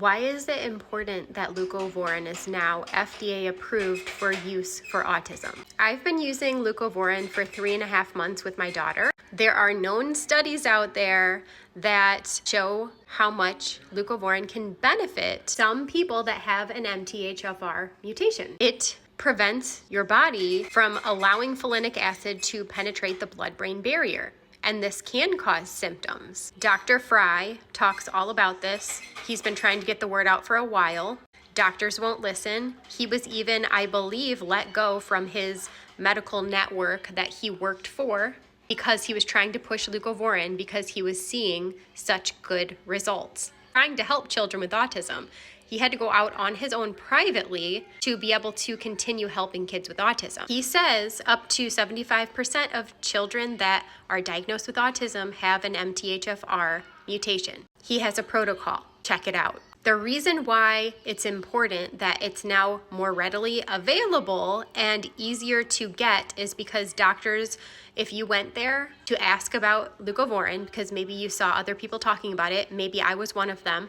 Why is it important that leucovorin is now FDA approved for use for autism? I've been using leucovorin for 3.5 months with my daughter. There are known studies out there that show how much leucovorin can benefit some people that have an MTHFR mutation. It prevents your body from allowing folinic acid to penetrate the blood-brain barrier. And this can cause symptoms. Dr. Fry talks all about this. He's been trying to get the word out for a while. Doctors won't listen. He was even, I believe, let go from his medical network that he worked for because he was trying to push leucovorin because he was seeing such good results. Trying to help children with autism. He had to go out on his own privately to be able to continue helping kids with autism. He says up to 75% of children that are diagnosed with autism have an MTHFR mutation. He has a protocol. Check it out. The reason why it's important that it's now more readily available and easier to get is because doctors, if you went there to ask about leucovorin, because maybe you saw other people talking about it, maybe I was one of them,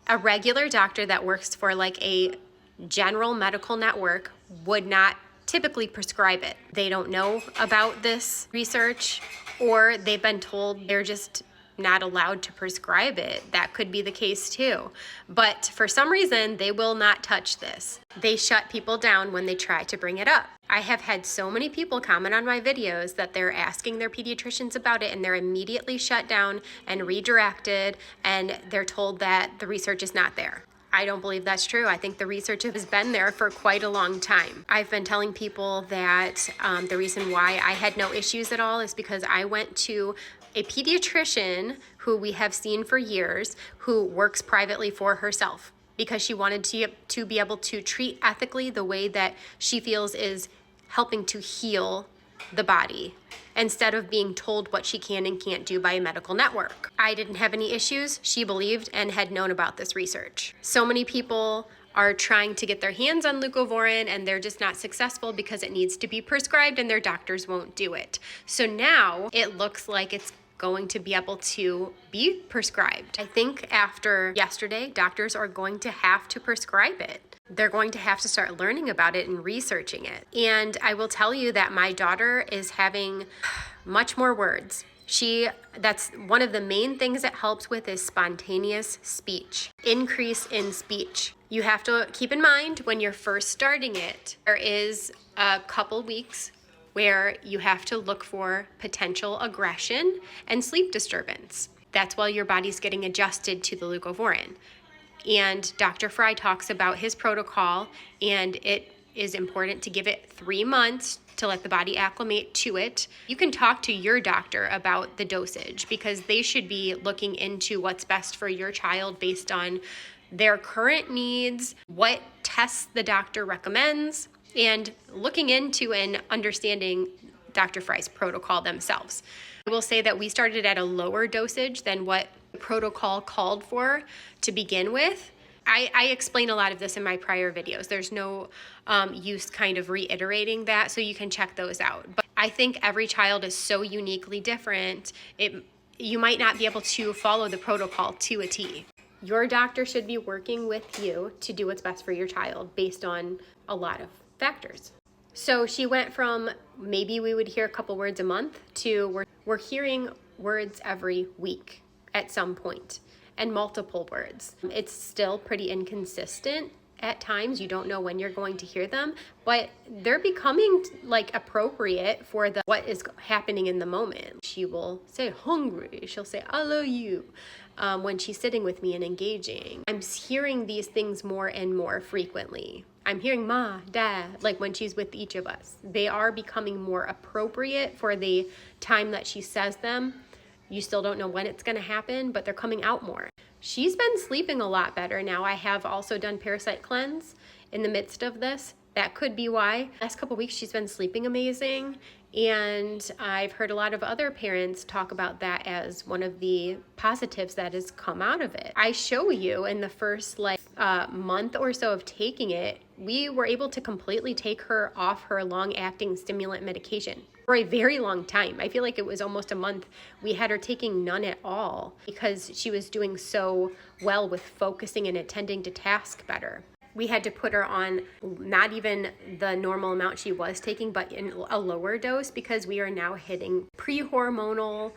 a regular doctor that works for like a general medical network would not typically prescribe it. They don't know about this research, or they've been told they're just not allowed to prescribe it. That could be the case too. But for some reason, they will not touch this. They shut people down when they try to bring it up. I have had so many people comment on my videos that they're asking their pediatricians about it and they're immediately shut down and redirected, and they're told that the research is not there. I don't believe that's true. I think the research has been there for quite a long time. I've been telling people that the reason why I had no issues at all is because I went to a pediatrician who we have seen for years, who works privately for herself because she wanted to be able to treat ethically the way that she feels is helping to heal the body, instead of being told what she can and can't do by a medical network. I didn't have any issues. She believed and had known about this research. So many people are trying to get their hands on leucovorin and they're just not successful because it needs to be prescribed and their doctors won't do it. So now it looks like it's going to be able to be prescribed. I think after yesterday, doctors are going to have to prescribe it. They're going to have to start learning about it and researching it. And I will tell you that my daughter is having much more words. That's one of the main things it helps with is spontaneous speech, increase in speech. You have to keep in mind when you're first starting it, there is a couple weeks where you have to look for potential aggression and sleep disturbance. That's while your body's getting adjusted to the leucovorin. And Dr. Fry talks about his protocol, and it is important to give it 3 months to let the body acclimate to it. You can talk to your doctor about the dosage because they should be looking into what's best for your child based on their current needs, what tests the doctor recommends, and looking into and understanding Dr. Fry's protocol themselves. I will say that we started at a lower dosage than what the protocol called for to begin with. I explain a lot of this in my prior videos. There's no use kind of reiterating that, so you can check those out. But I think every child is so uniquely different, you might not be able to follow the protocol to a T. Your doctor should be working with you to do what's best for your child based on a lot of factors. So she went from maybe we would hear a couple words a month to we're hearing words every week at some point, and multiple words. It's still pretty inconsistent at times. You don't know when you're going to hear them, but they're becoming like appropriate for what is happening in the moment. She will say hungry. She'll say I love you when she's sitting with me and engaging. I'm hearing these things more and more frequently. I'm hearing ma, dad, like when she's with each of us. They are becoming more appropriate for the time that she says them. You still don't know when it's going to happen, but they're coming out more. She's been sleeping a lot better now. I have also done parasite cleanse in the midst of this. That could be why. Last couple weeks she's been sleeping amazing, and I've heard a lot of other parents talk about that as one of the positives that has come out of it. I show you in the first month or so of taking it, we were able to completely take her off her long-acting stimulant medication. for a very long time. I feel like it was almost a month. We had her taking none at all because she was doing so well with focusing and attending to task better. We had to put her on not even the normal amount she was taking, but in a lower dose because we are now hitting pre-hormonal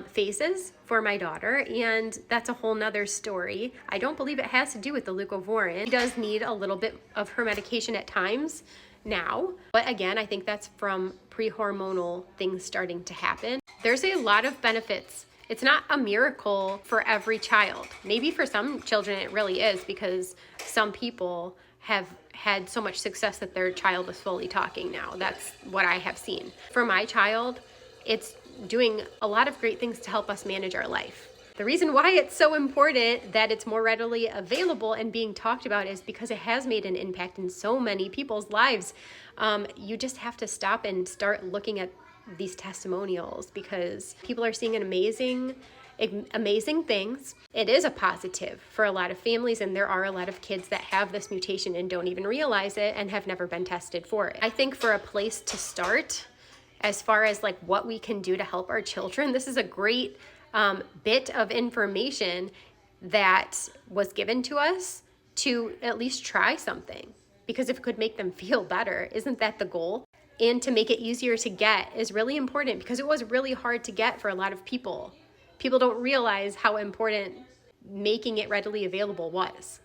phases for my daughter, and that's a whole nother story. I don't believe it has to do with the leucovorin. She does need a little bit of her medication at times now, but again, I think that's from pre-hormonal things starting to happen. There's a lot of benefits. It's not a miracle for every child. Maybe for some children it really is, because some people have had so much success that their child is fully talking now. That's what I have seen. For my child, it's doing a lot of great things to help us manage our life. The reason why it's so important that it's more readily available and being talked about is because it has made an impact in so many people's lives. You just have to stop and start looking at these testimonials because people are seeing amazing things. It is a positive for a lot of families, and there are a lot of kids that have this mutation and don't even realize it and have never been tested for it. I think for a place to start, as far as like what we can do to help our children, this is a great bit of information that was given to us to at least try something, because if it could make them feel better, isn't that the goal? And to make it easier to get is really important, because it was really hard to get for a lot of people. People don't realize how important making it readily available was.